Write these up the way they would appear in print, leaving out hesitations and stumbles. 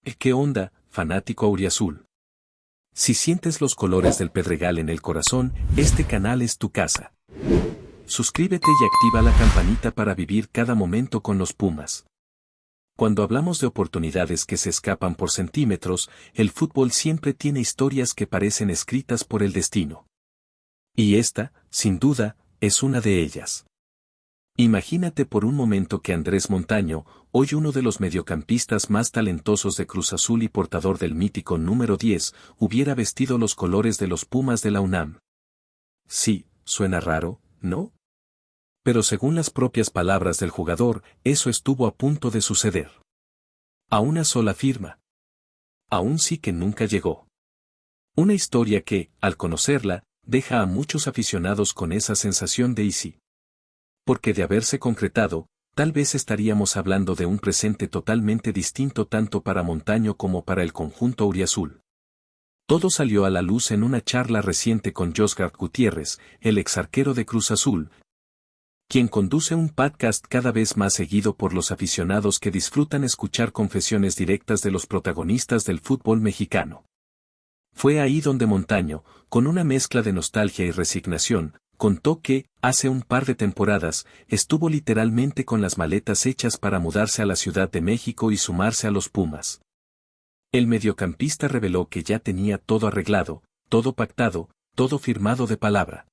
¿Qué onda, fanático auriazul? Si sientes los colores del Pedregal en el corazón, este canal es tu casa. Suscríbete y activa la campanita para vivir cada momento con los Pumas. Cuando hablamos de oportunidades que se escapan por centímetros, el fútbol siempre tiene historias que parecen escritas por el destino. Y esta, sin duda, es una de ellas. Imagínate por un momento que Andrés Montaño, hoy uno de los mediocampistas más talentosos de Cruz Azul y portador del mítico número 10, hubiera vestido los colores de los Pumas de la UNAM. Sí, suena raro, ¿no? Pero según las propias palabras del jugador, eso estuvo a punto de suceder. A una sola firma. Aún sí que nunca llegó. Una historia que, al conocerla, deja a muchos aficionados con esa sensación de easy. Porque de haberse concretado, tal vez estaríamos hablando de un presente totalmente distinto tanto para Montaño como para el conjunto auriazul. Todo salió a la luz en una charla reciente con Josgar Gutiérrez, el exarquero de Cruz Azul, quien conduce un podcast cada vez más seguido por los aficionados que disfrutan escuchar confesiones directas de los protagonistas del fútbol mexicano. Fue ahí donde Montaño, con una mezcla de nostalgia y resignación, contó que, hace un par de temporadas, estuvo literalmente con las maletas hechas para mudarse a la Ciudad de México y sumarse a los Pumas. El mediocampista reveló que ya tenía todo arreglado, todo pactado, todo firmado de palabra.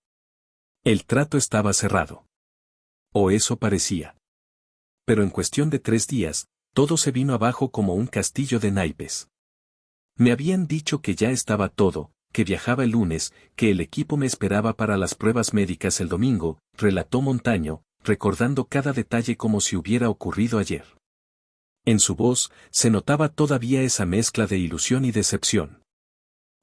El trato estaba cerrado. O eso parecía. Pero en cuestión de 3 días, todo se vino abajo como un castillo de naipes. Me habían dicho que ya estaba todo, que viajaba el lunes, que el equipo me esperaba para las pruebas médicas el domingo, relató Montaño, recordando cada detalle como si hubiera ocurrido ayer. En su voz, se notaba todavía esa mezcla de ilusión y decepción.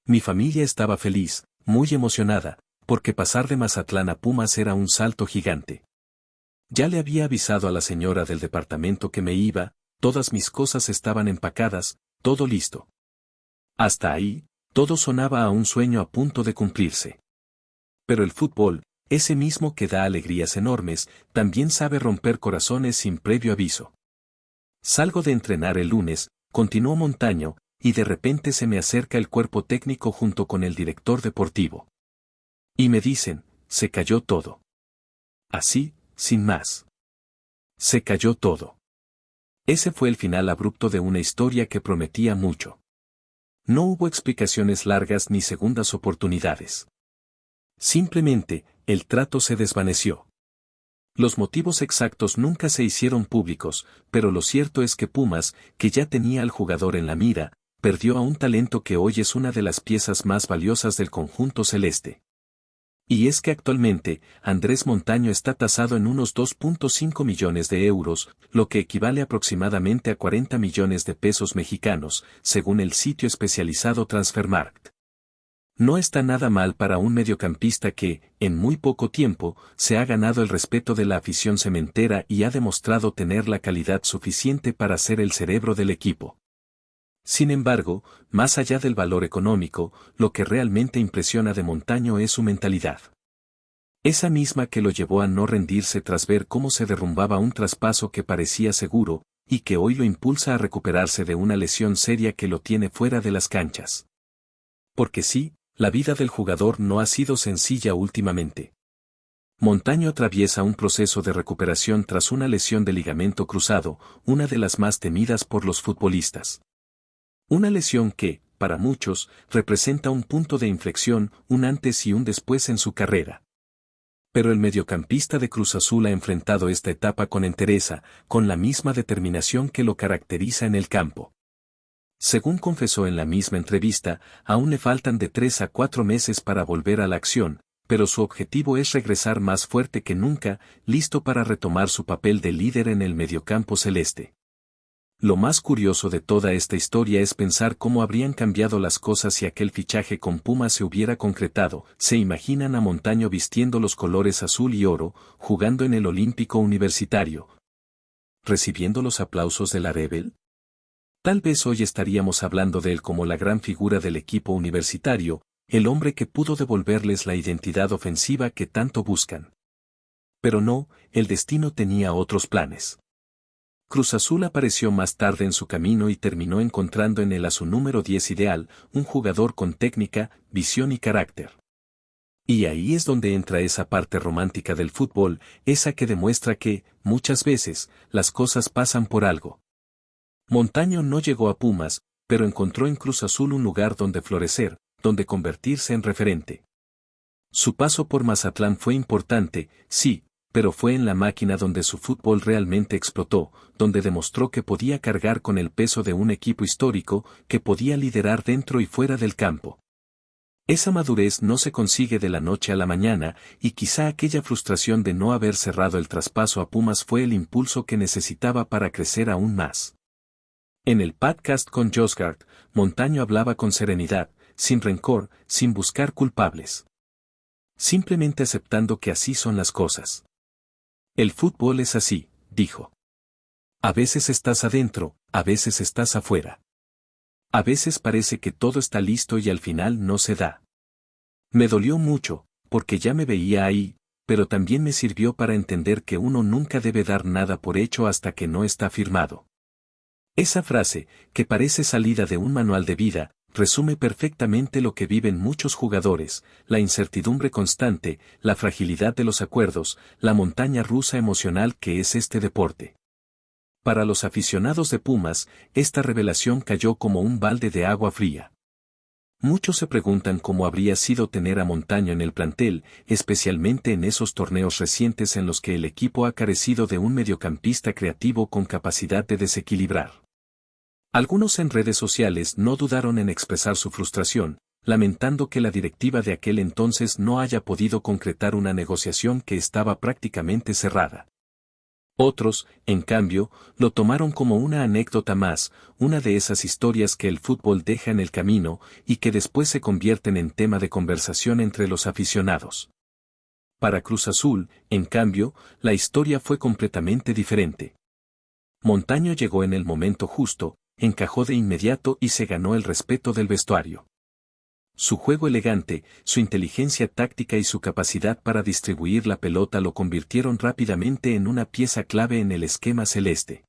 Mi familia estaba feliz, muy emocionada, porque pasar de Mazatlán a Pumas era un salto gigante. Ya le había avisado a la señora del departamento que me iba, todas mis cosas estaban empacadas, todo listo. Hasta ahí, todo sonaba a un sueño a punto de cumplirse. Pero el fútbol, ese mismo que da alegrías enormes, también sabe romper corazones sin previo aviso. Salgo de entrenar el lunes, continuó Montaño, y de repente se me acerca el cuerpo técnico junto con el director deportivo. Y me dicen, se cayó todo. Así, sin más. Se cayó todo. Ese fue el final abrupto de una historia que prometía mucho. No hubo explicaciones largas ni segundas oportunidades. Simplemente, el trato se desvaneció. Los motivos exactos nunca se hicieron públicos, pero lo cierto es que Pumas, que ya tenía al jugador en la mira, perdió a un talento que hoy es una de las piezas más valiosas del conjunto celeste. Y es que actualmente, Andrés Montaño está tasado en unos 2.5 millones de euros, lo que equivale aproximadamente a 40 millones de pesos mexicanos, según el sitio especializado Transfermarkt. No está nada mal para un mediocampista que, en muy poco tiempo, se ha ganado el respeto de la afición cementera y ha demostrado tener la calidad suficiente para ser el cerebro del equipo. Sin embargo, más allá del valor económico, lo que realmente impresiona de Montaño es su mentalidad. Esa misma que lo llevó a no rendirse tras ver cómo se derrumbaba un traspaso que parecía seguro, y que hoy lo impulsa a recuperarse de una lesión seria que lo tiene fuera de las canchas. Porque sí, la vida del jugador no ha sido sencilla últimamente. Montaño atraviesa un proceso de recuperación tras una lesión de ligamento cruzado, una de las más temidas por los futbolistas. Una lesión que, para muchos, representa un punto de inflexión, un antes y un después en su carrera. Pero el mediocampista de Cruz Azul ha enfrentado esta etapa con entereza, con la misma determinación que lo caracteriza en el campo. Según confesó en la misma entrevista, aún le faltan de 3 a 4 meses para volver a la acción, pero su objetivo es regresar más fuerte que nunca, listo para retomar su papel de líder en el mediocampo celeste. Lo más curioso de toda esta historia es pensar cómo habrían cambiado las cosas si aquel fichaje con Pumas se hubiera concretado. ¿Se imaginan a Montaño vistiendo los colores azul y oro, jugando en el Olímpico Universitario, recibiendo los aplausos de la Rebel? Tal vez hoy estaríamos hablando de él como la gran figura del equipo universitario, el hombre que pudo devolverles la identidad ofensiva que tanto buscan. Pero no, el destino tenía otros planes. Cruz Azul apareció más tarde en su camino y terminó encontrando en él a su número 10 ideal, un jugador con técnica, visión y carácter. Y ahí es donde entra esa parte romántica del fútbol, esa que demuestra que, muchas veces, las cosas pasan por algo. Montaño no llegó a Pumas, pero encontró en Cruz Azul un lugar donde florecer, donde convertirse en referente. Su paso por Mazatlán fue importante, sí, pero fue en la máquina donde su fútbol realmente explotó, donde demostró que podía cargar con el peso de un equipo histórico, que podía liderar dentro y fuera del campo. Esa madurez no se consigue de la noche a la mañana, y quizá aquella frustración de no haber cerrado el traspaso a Pumas fue el impulso que necesitaba para crecer aún más. En el podcast con Josgard, Montaño hablaba con serenidad, sin rencor, sin buscar culpables. Simplemente aceptando que así son las cosas. El fútbol es así, dijo. A veces estás adentro, a veces estás afuera. A veces parece que todo está listo y al final no se da. Me dolió mucho, porque ya me veía ahí, pero también me sirvió para entender que uno nunca debe dar nada por hecho hasta que no está firmado. Esa frase, que parece salida de un manual de vida, resume perfectamente lo que viven muchos jugadores, la incertidumbre constante, la fragilidad de los acuerdos, la montaña rusa emocional que es este deporte. Para los aficionados de Pumas, esta revelación cayó como un balde de agua fría. Muchos se preguntan cómo habría sido tener a Montaño en el plantel, especialmente en esos torneos recientes en los que el equipo ha carecido de un mediocampista creativo con capacidad de desequilibrar. Algunos en redes sociales no dudaron en expresar su frustración, lamentando que la directiva de aquel entonces no haya podido concretar una negociación que estaba prácticamente cerrada. Otros, en cambio, lo tomaron como una anécdota más, una de esas historias que el fútbol deja en el camino y que después se convierten en tema de conversación entre los aficionados. Para Cruz Azul, en cambio, la historia fue completamente diferente. Montaño llegó en el momento justo, encajó de inmediato y se ganó el respeto del vestuario. Su juego elegante, su inteligencia táctica y su capacidad para distribuir la pelota lo convirtieron rápidamente en una pieza clave en el esquema celeste.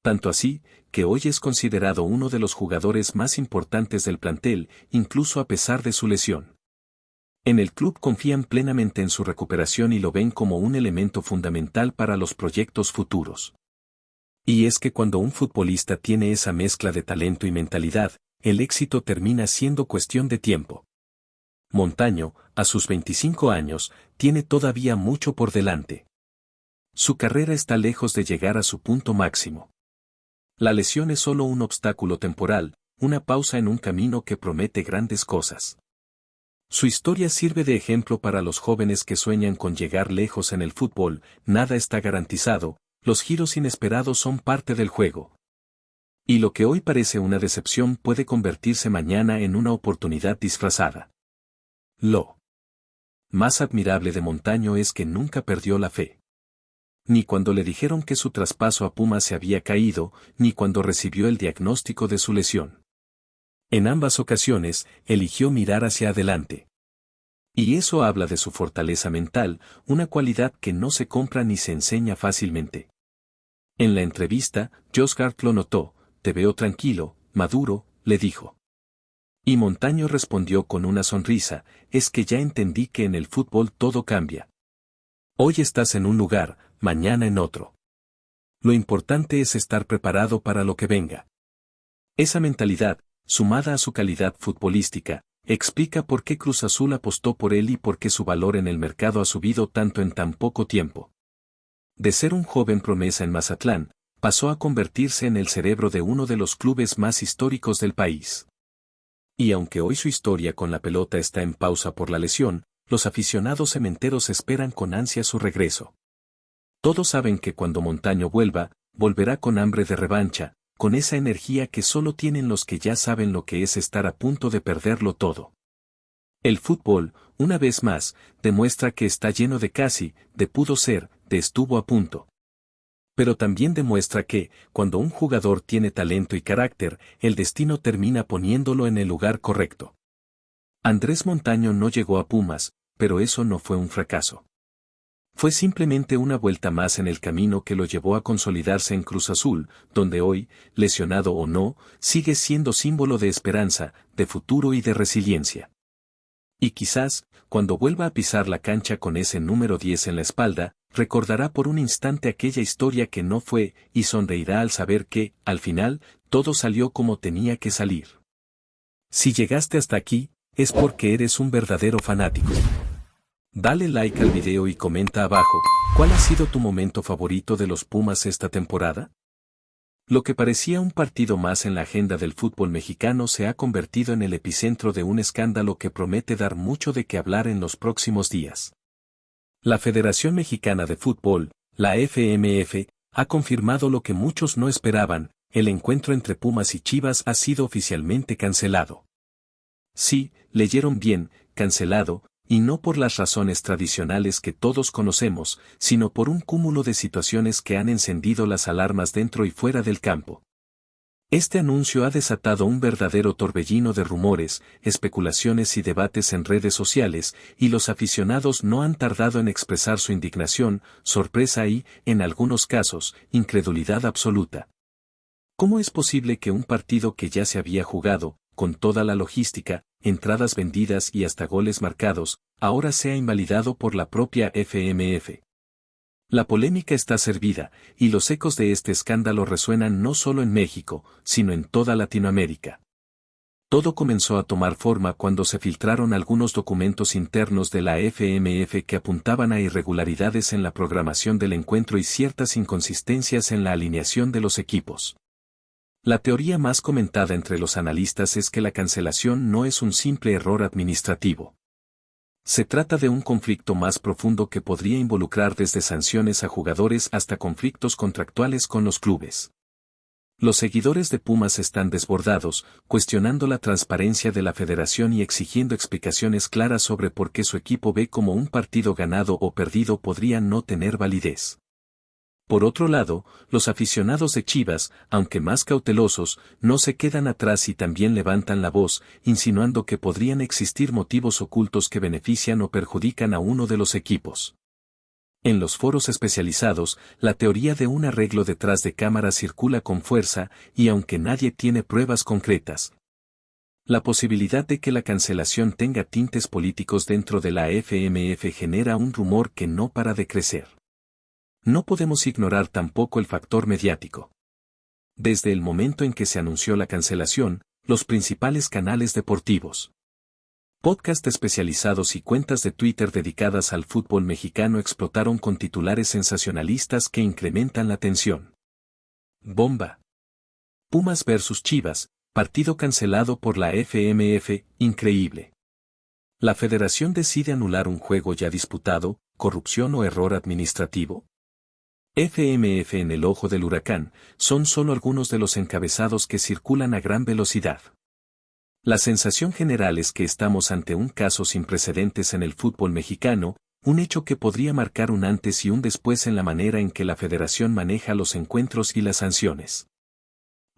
Tanto así, que hoy es considerado uno de los jugadores más importantes del plantel, incluso a pesar de su lesión. En el club confían plenamente en su recuperación y lo ven como un elemento fundamental para los proyectos futuros. Y es que cuando un futbolista tiene esa mezcla de talento y mentalidad, el éxito termina siendo cuestión de tiempo. Montaño, a sus 25 años, tiene todavía mucho por delante. Su carrera está lejos de llegar a su punto máximo. La lesión es solo un obstáculo temporal, una pausa en un camino que promete grandes cosas. Su historia sirve de ejemplo para los jóvenes que sueñan con llegar lejos en el fútbol, nada está garantizado, los giros inesperados son parte del juego. Y lo que hoy parece una decepción puede convertirse mañana en una oportunidad disfrazada. Lo más admirable de Montaño es que nunca perdió la fe. Ni cuando le dijeron que su traspaso a Pumas se había caído, ni cuando recibió el diagnóstico de su lesión. En ambas ocasiones, eligió mirar hacia adelante. Y eso habla de su fortaleza mental, una cualidad que no se compra ni se enseña fácilmente. En la entrevista, Josgard lo notó. Te veo tranquilo, maduro, le dijo. Y Montaño respondió con una sonrisa, es que ya entendí que en el fútbol todo cambia. Hoy estás en un lugar, mañana en otro. Lo importante es estar preparado para lo que venga. Esa mentalidad, sumada a su calidad futbolística, explica por qué Cruz Azul apostó por él y por qué su valor en el mercado ha subido tanto en tan poco tiempo. De ser un joven promesa en Mazatlán, pasó a convertirse en el cerebro de uno de los clubes más históricos del país. Y aunque hoy su historia con la pelota está en pausa por la lesión, los aficionados cementeros esperan con ansia su regreso. Todos saben que cuando Montaño vuelva, volverá con hambre de revancha, con esa energía que solo tienen los que ya saben lo que es estar a punto de perderlo todo. El fútbol, una vez más, demuestra que está lleno de casi, de pudo ser, de estuvo a punto. Pero también demuestra que, cuando un jugador tiene talento y carácter, el destino termina poniéndolo en el lugar correcto. Andrés Montaño no llegó a Pumas, pero eso no fue un fracaso. Fue simplemente una vuelta más en el camino que lo llevó a consolidarse en Cruz Azul, donde hoy, lesionado o no, sigue siendo símbolo de esperanza, de futuro y de resiliencia. Y quizás, cuando vuelva a pisar la cancha con ese número 10 en la espalda, recordará por un instante aquella historia que no fue, y sonreirá al saber que, al final, todo salió como tenía que salir. Si llegaste hasta aquí, es porque eres un verdadero fanático. Dale like al video y comenta abajo, ¿cuál ha sido tu momento favorito de los Pumas esta temporada? Lo que parecía un partido más en la agenda del fútbol mexicano se ha convertido en el epicentro de un escándalo que promete dar mucho de qué hablar en los próximos días. La Federación Mexicana de Fútbol, la FMF, ha confirmado lo que muchos no esperaban, el encuentro entre Pumas y Chivas ha sido oficialmente cancelado. Sí, leyeron bien, cancelado, y no por las razones tradicionales que todos conocemos, sino por un cúmulo de situaciones que han encendido las alarmas dentro y fuera del campo. Este anuncio ha desatado un verdadero torbellino de rumores, especulaciones y debates en redes sociales, y los aficionados no han tardado en expresar su indignación, sorpresa y, en algunos casos, incredulidad absoluta. ¿Cómo es posible que un partido que ya se había jugado, con toda la logística, entradas vendidas y hasta goles marcados, ahora sea invalidado por la propia FMF? La polémica está servida, y los ecos de este escándalo resuenan no solo en México, sino en toda Latinoamérica. Todo comenzó a tomar forma cuando se filtraron algunos documentos internos de la FMF que apuntaban a irregularidades en la programación del encuentro y ciertas inconsistencias en la alineación de los equipos. La teoría más comentada entre los analistas es que la cancelación no es un simple error administrativo. Se trata de un conflicto más profundo que podría involucrar desde sanciones a jugadores hasta conflictos contractuales con los clubes. Los seguidores de Pumas están desbordados, cuestionando la transparencia de la federación y exigiendo explicaciones claras sobre por qué su equipo ve como un partido ganado o perdido podría no tener validez. Por otro lado, los aficionados de Chivas, aunque más cautelosos, no se quedan atrás y también levantan la voz, insinuando que podrían existir motivos ocultos que benefician o perjudican a uno de los equipos. En los foros especializados, la teoría de un arreglo detrás de cámaras circula con fuerza, y aunque nadie tiene pruebas concretas, la posibilidad de que la cancelación tenga tintes políticos dentro de la FMF genera un rumor que no para de crecer. No podemos ignorar tampoco el factor mediático. Desde el momento en que se anunció la cancelación, los principales canales deportivos, podcasts especializados y cuentas de Twitter dedicadas al fútbol mexicano explotaron con titulares sensacionalistas que incrementan la tensión. Bomba. Pumas versus Chivas, partido cancelado por la FMF, increíble. La federación decide anular un juego ya disputado, corrupción o error administrativo. FMF en el ojo del huracán, son solo algunos de los encabezados que circulan a gran velocidad. La sensación general es que estamos ante un caso sin precedentes en el fútbol mexicano, un hecho que podría marcar un antes y un después en la manera en que la federación maneja los encuentros y las sanciones.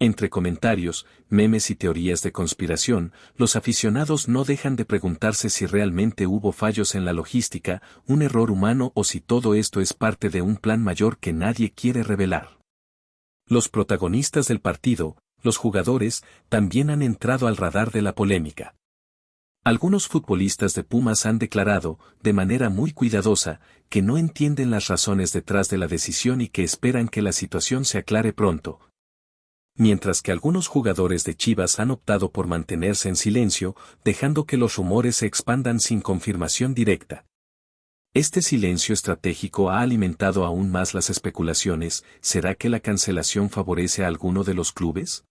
Entre comentarios, memes y teorías de conspiración, los aficionados no dejan de preguntarse si realmente hubo fallos en la logística, un error humano o si todo esto es parte de un plan mayor que nadie quiere revelar. Los protagonistas del partido, los jugadores, también han entrado al radar de la polémica. Algunos futbolistas de Pumas han declarado, de manera muy cuidadosa, que no entienden las razones detrás de la decisión y que esperan que la situación se aclare pronto. Mientras que algunos jugadores de Chivas han optado por mantenerse en silencio, dejando que los rumores se expandan sin confirmación directa. Este silencio estratégico ha alimentado aún más las especulaciones. ¿Será que la cancelación favorece a alguno de los clubes?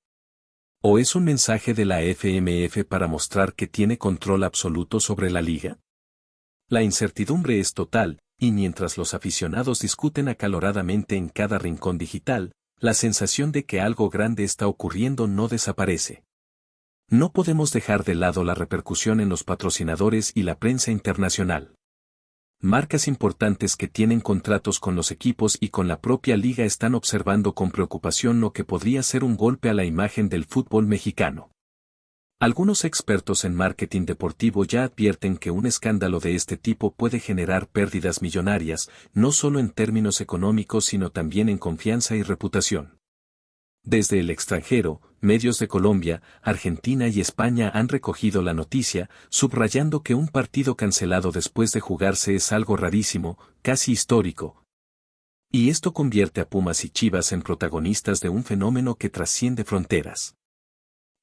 ¿O es un mensaje de la FMF para mostrar que tiene control absoluto sobre la liga? La incertidumbre es total, y mientras los aficionados discuten acaloradamente en cada rincón digital, la sensación de que algo grande está ocurriendo no desaparece. No podemos dejar de lado la repercusión en los patrocinadores y la prensa internacional. Marcas importantes que tienen contratos con los equipos y con la propia liga están observando con preocupación lo que podría ser un golpe a la imagen del fútbol mexicano. Algunos expertos en marketing deportivo ya advierten que un escándalo de este tipo puede generar pérdidas millonarias, no solo en términos económicos sino también en confianza y reputación. Desde el extranjero, medios de Colombia, Argentina y España han recogido la noticia, subrayando que un partido cancelado después de jugarse es algo rarísimo, casi histórico. Y esto convierte a Pumas y Chivas en protagonistas de un fenómeno que trasciende fronteras.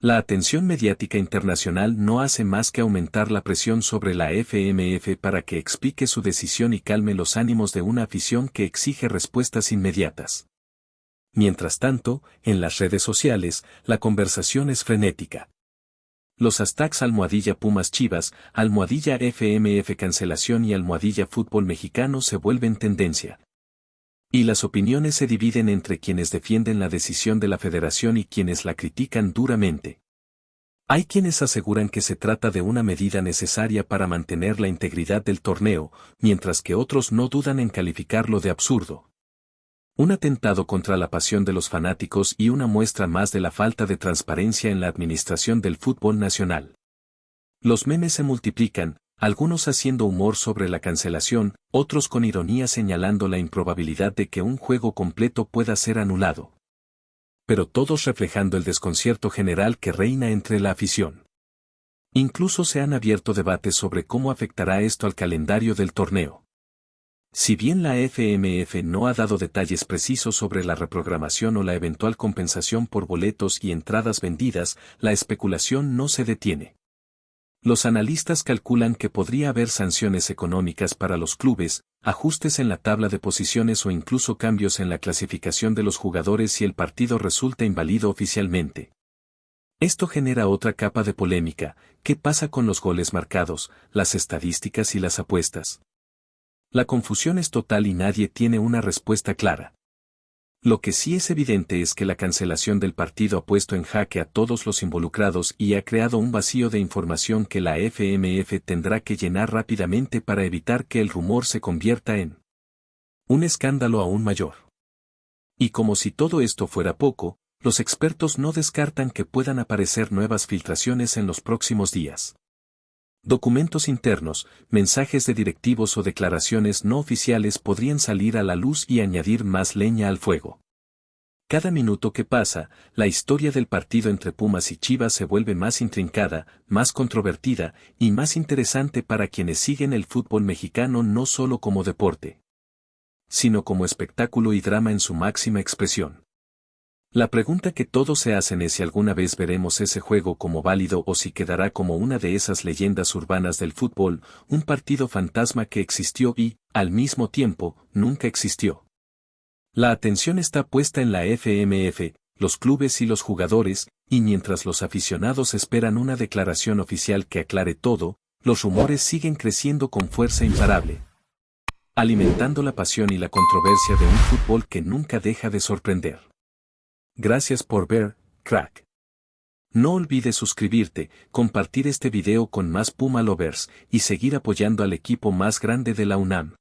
La atención mediática internacional no hace más que aumentar la presión sobre la FMF para que explique su decisión y calme los ánimos de una afición que exige respuestas inmediatas. Mientras tanto, en las redes sociales, la conversación es frenética. Los hashtags #Pumas Chivas, #FMF cancelación y #Fútbol mexicano se vuelven tendencia. Y las opiniones se dividen entre quienes defienden la decisión de la federación y quienes la critican duramente. Hay quienes aseguran que se trata de una medida necesaria para mantener la integridad del torneo, mientras que otros no dudan en calificarlo de absurdo. Un atentado contra la pasión de los fanáticos y una muestra más de la falta de transparencia en la administración del fútbol nacional. Los memes se multiplican, algunos haciendo humor sobre la cancelación, otros con ironía señalando la improbabilidad de que un juego completo pueda ser anulado. Pero todos reflejando el desconcierto general que reina entre la afición. Incluso se han abierto debates sobre cómo afectará esto al calendario del torneo. Si bien la FMF no ha dado detalles precisos sobre la reprogramación o la eventual compensación por boletos y entradas vendidas, la especulación no se detiene. Los analistas calculan que podría haber sanciones económicas para los clubes, ajustes en la tabla de posiciones o incluso cambios en la clasificación de los jugadores si el partido resulta inválido oficialmente. Esto genera otra capa de polémica: ¿qué pasa con los goles marcados, las estadísticas y las apuestas? La confusión es total y nadie tiene una respuesta clara. Lo que sí es evidente es que la cancelación del partido ha puesto en jaque a todos los involucrados y ha creado un vacío de información que la FMF tendrá que llenar rápidamente para evitar que el rumor se convierta en un escándalo aún mayor. Y como si todo esto fuera poco, los expertos no descartan que puedan aparecer nuevas filtraciones en los próximos días. Documentos internos, mensajes de directivos o declaraciones no oficiales podrían salir a la luz y añadir más leña al fuego. Cada minuto que pasa, la historia del partido entre Pumas y Chivas se vuelve más intrincada, más controvertida y más interesante para quienes siguen el fútbol mexicano no solo como deporte, sino como espectáculo y drama en su máxima expresión. La pregunta que todos se hacen es si alguna vez veremos ese juego como válido o si quedará como una de esas leyendas urbanas del fútbol, un partido fantasma que existió y, al mismo tiempo, nunca existió. La atención está puesta en la FMF, los clubes y los jugadores, y mientras los aficionados esperan una declaración oficial que aclare todo, los rumores siguen creciendo con fuerza imparable, alimentando la pasión y la controversia de un fútbol que nunca deja de sorprender. Gracias por ver, crack. No olvides suscribirte, compartir este video con más Puma Lovers y seguir apoyando al equipo más grande de la UNAM.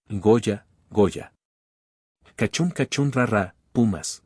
Goya, Goya. Cachún cachún rara, Pumas.